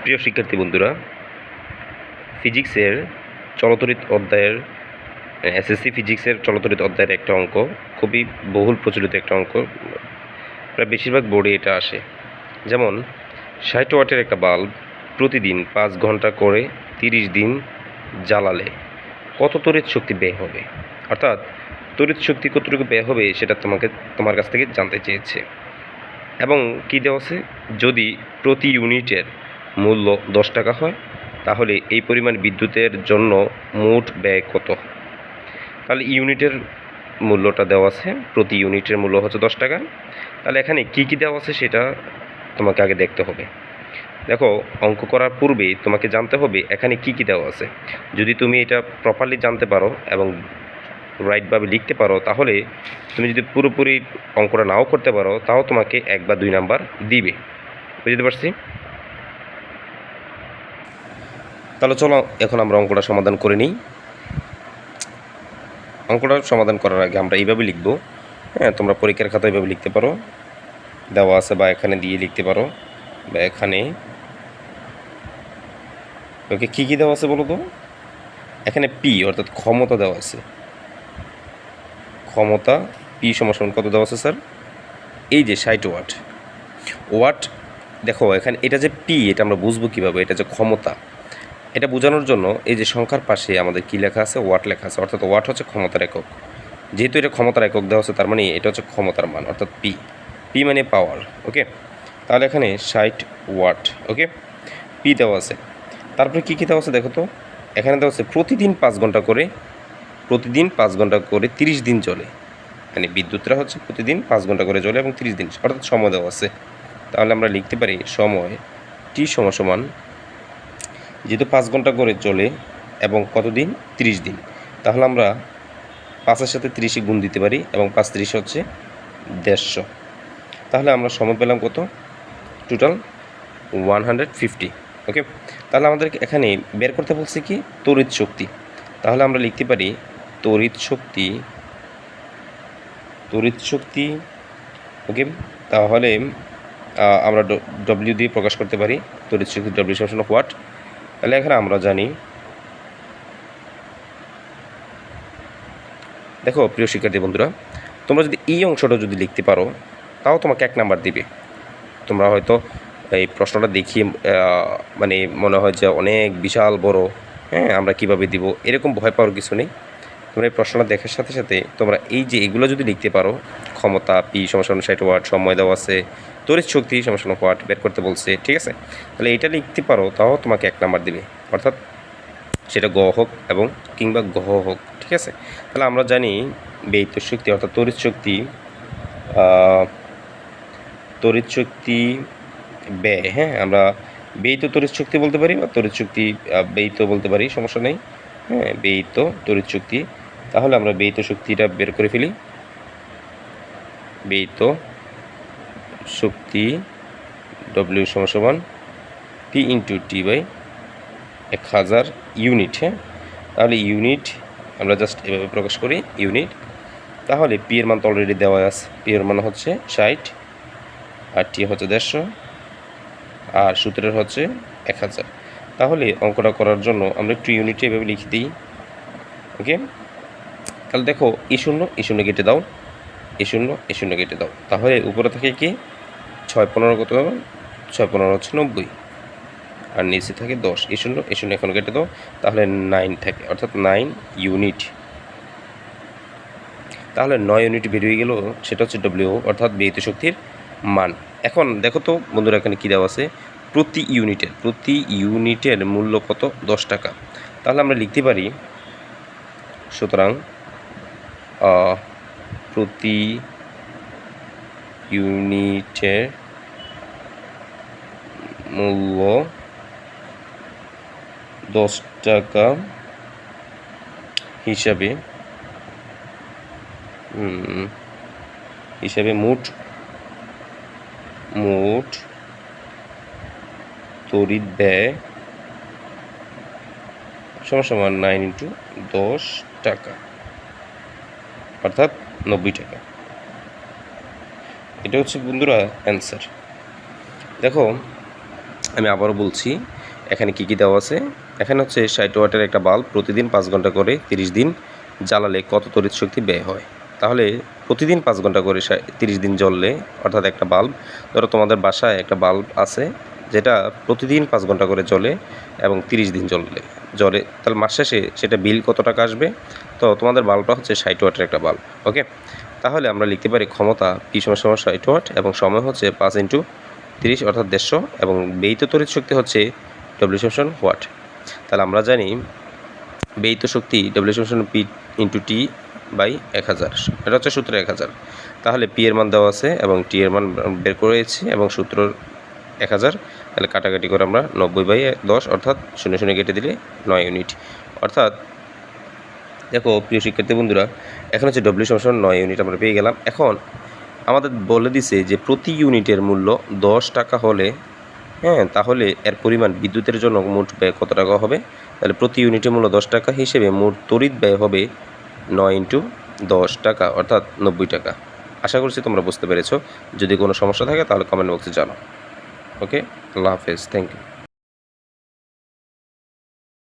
প্রিয় শিক্ষার্থী বন্ধুরা, ফিজিক্সের চলতরিৎ অধ্যায়ের এসএসসি ফিজিক্সের চলতরিৎ অধ্যায়ের একটা অঙ্ক, খুবই বহুল প্রচলিত একটা অঙ্ক। প্রায় বেশিরভাগ বোর্ডে এটা আসে। যেমন 60 ওয়াটের একটা বাল্ব প্রতিদিন 5 ঘন্টা করে 30 দিন জ্বালালে কত তড়িৎ শক্তি ব্যয় হবে? অর্থাৎ তড়িৎ শক্তি কতটুকু ব্যয় হবে সেটা তোমার কাছ থেকে জানতে চেয়েছে। এবং কী দেওয়া আছে, যদি প্রতি ইউনিটের মূল্য 10 টাকা হয় তাহলে এই পরিমাণ বিদ্যুতের জন্য মোট ব্যয় কত? তাহলে ইউনিটের মূল্যটা দেওয়া আছে, প্রতি ইউনিটের মূল্য হচ্ছে 10 টাকা। তাহলে এখানে কি কি দেওয়া আছে সেটা তোমাকে আগে দেখতে হবে। দেখো, অঙ্ক করার পূর্বে তোমাকে জানতে হবে এখানে কি কি দেওয়া আছে। যদি তুমি এটা প্রপারলি জানতে পারো এবং রাইটভাবে লিখতে পারো, তাহলে তুমি যদি পুরোপুরি অঙ্কটা নাও করতে পারো তাও তোমাকে 1 বা 2 নাম্বার দিবে। বুঝতে পারছি? তাহলে চলো এখন আমরা অঙ্কটা সমাধান করে নিই। অঙ্কটা সমাধান করার আগে আমরা এইভাবে লিখব। হ্যাঁ, তোমরা পরীক্ষার খাতায় এইভাবে লিখতে পারো, দেওয়া আছে, বা এখানে দিয়ে লিখতে পারো, বা এখানে। ওকে, কী কী দেওয়া আছে বলো তো? এখানে পি অর্থাৎ ক্ষমতা দেওয়া আছে। ক্ষমতা পি সমান কত দেওয়া আছে স্যার? এই যে 60 ওয়াট। ওয়াট দেখো এখানে এটা যে পি, এটা আমরা বুঝবো কীভাবে? এটা যে ক্ষমতা, এটা বোঝানোর জন্য এই যে সংখ্যার পাশে আমাদের কী লেখা আছে? ওয়াট লেখা আছে। অর্থাৎ ওয়াট হচ্ছে ক্ষমতার একক। যেহেতু এটা ক্ষমতার একক দেওয়া আছে, তার মানে এটা হচ্ছে ক্ষমতার মান, অর্থাৎ পি। পি মানে পাওয়ার। ওকে, তাহলে এখানে 60 ওয়াট। ওকে, পি দেওয়া আছে। তারপরে কী কী দেওয়া আছে দেখো তো? এখানে দেওয়া আছে প্রতিদিন 5 ঘন্টা করে, প্রতিদিন 5 ঘন্টা করে 30 দিন চলে। মানে বিদ্যুৎটা হচ্ছে প্রতিদিন 5 ঘন্টা করে চলে এবং 30 দিন, অর্থাৎ সময় দেওয়া আছে। তাহলে আমরা লিখতে পারি সময় টি সমান, যেহেতু 5 ঘন্টা করে চলে এবং কতদিন? 30 দিন। তাহলে আমরা 5-এর সাথে 30 গুণ দিতে পারি এবং 5 30 হচ্ছে 150। তাহলে আমরা সময় পেলাম কত? টোটাল 150। ওকে, তাহলে আমাদেরকে এখানে বের করতে বলছে কি? তড়িৎ শক্তি। তাহলে আমরা লিখতে পারি তড়িৎ শক্তি। ওকে, তাহলে আমরা ডব্লিউ দিয়ে প্রকাশ করতে পারি। তড়িৎ শক্তি ডব্লিউ সমান ওয়াট। তাহলে এখানে আমরা জানি, দেখো প্রিয় শিক্ষার্থী বন্ধুরা, তোমরা যদি এই অংশটা যদি লিখতে পারো তাও তোমাকে 1 নাম্বার দিবে। তোমরা হয়তো এই প্রশ্নটা দেখিয়ে মানে মনে হয় যে অনেক বিশাল বড়, হ্যাঁ আমরা কিভাবে দিব, এরকম ভয় পাওয়ার কিছু নেই। তোমরা এই প্রশ্নটা দেখার সাথে সাথে তোমরা এই যে এগুলো যদি লিখতে পারো, ক্ষমতা পি সমান 60 ওয়াট, সময় দেওয়া আছে, তড়িৎ শক্তি সমান ওয়াট বের করতে বলছে, ঠিক আছে? তাহলে এটা লিখতে পারো তাও তোমাকে 1 নাম্বার দিবে, অর্থাৎ সেটা গ হোক এবং কিংবা গহ হোক, ঠিক আছে? তাহলে আমরা জানি ব্যয়িত শক্তি অর্থাৎ তড়িৎ শক্তি ব্যয়, হ্যাঁ আমরা ব্যয়িত তড়িৎ শক্তি বলতে পারি বা তড়িৎ শক্তি ব্যয়িত বলতে পারি, সমস্যা নেই। হ্যাঁ, ব্যয়িত তড়িৎ শক্তি। তাহলে আমরা ব্যয়িত শক্তিটা বের করে ফেলি। ব্যয়িত শক্তি ডব্লিউ সমান P into T by 1000 unit. হ্যাঁ, তাহলে ইউনিট আমরা জাস্ট এভাবে প্রকাশ করি, ইউনিট। তাহলে পি এর মান তো অলরেডি দেওয়া আছে, পি এর মান হচ্ছে 60 আর টি হচ্ছে 150 আর সূত্রের হচ্ছে 1000। তাহলে অঙ্কটা করার জন্য আমরা একটু ইউনিটে এভাবে লিখে দিই। ওকে, তাহলে দেখো ই শূন্য কেটে দাও, এ শূন্য কেটে দাও। তাহলে উপরে থাকে কি 6 15 কত হবে? 6 15 হচ্ছে 90 আর নিচে থাকে 10। এ শূন্য এখন কেটে দাও, তাহলে 9 থাকে, অর্থাৎ 9 ইউনিট। তাহলে 9 ইউনিট বেরিয়ে গেল, সেটা হচ্ছে ডব্লিউ অর্থাৎ ব্যয়িত শক্তির মান। এখন দেখো তো বন্ধুরা, এখানে কী দেওয়া আছে? প্রতি ইউনিটের মূল্য কত? 10 টাকা। তাহলে আমরা লিখতে পারি, সুতরাং প্রতি ইউনিটের মূল্য 10 টাকা হিসাবে মোট তড়িৎ ব্যয় সমান 9 × 10 টাকা, অর্থাৎ 90 টাকা। এটা হচ্ছে বন্ধুরা অ্যান্সার। দেখো আমি আবারও বলছি, এখানে কী কী দেওয়া আছে। এখানে হচ্ছে 60 ওয়াটের একটা বাল্ব প্রতিদিন 5 ঘন্টা করে 30 দিন জ্বালালে কত তড়িৎ শক্তি ব্যয় হয়। তাহলে প্রতিদিন 5 ঘন্টা করে 30 দিন জ্বললে, অর্থাৎ একটা বাল্ব, ধরো তোমাদের বাসায় একটা বাল্ব আছে যেটা প্রতিদিন 5 ঘন্টা করে জ্বলে এবং 30 দিন জ্বলে, তাহলে মাস শেষে সেটা বিল কত টাকা আসবে। তো তোমাদের বাল্বটা হচ্ছে 60 ওয়াটের একটা বাল্ব। ওকে, তাহলে আমরা লিখতে পারি ক্ষমতা P = 60 ওয়াট এবং সময় হচ্ছে 5 × 30 অর্থাৎ 150 এবং ব্যয়িত তড়িৎ শক্তি হচ্ছে W = ওয়াট। তাহলে আমরা জানি ব্যয়িত শক্তি W = P × T/1000, এটা হচ্ছে সূত্র 1000। তাহলে P এর মান দেওয়া আছে এবং T এর মান বের করেছি এবং সূত্র 1000। তাহলে কাটাকাটি করে আমরা 90/10 অর্থাৎ 0 0 কেটে দিলে 9 ইউনিট। অর্থাৎ দেখো প্রিয় শিক্ষার্থী বন্ধুরা, এখন হচ্ছে W = 9 ইউনিট আমরা পেয়ে গেলাম। এখন আমাদের বলে দিছে যে প্রতি ইউনিটের মূল্য 10 টাকা হলে, তাহলে এর পরিমাণ বিদ্যুতের জন্য মোট ব্যয় কত টাকা হবে। তাহলে প্রতি ইউনিটের মূল্য 10 টাকা হিসেবে মোট তড়িৎ ব্যয় হবে 9 × 10 টাকা অর্থাৎ 90 টাকা। আশা করছি তোমরা বুঝতে পেরেছো। যদি কোনো সমস্যা থাকে তাহলে কমেন্ট বক্সে জানাও। ওকে, আল্লাহ হাফেজ, থ্যাংক ইউ।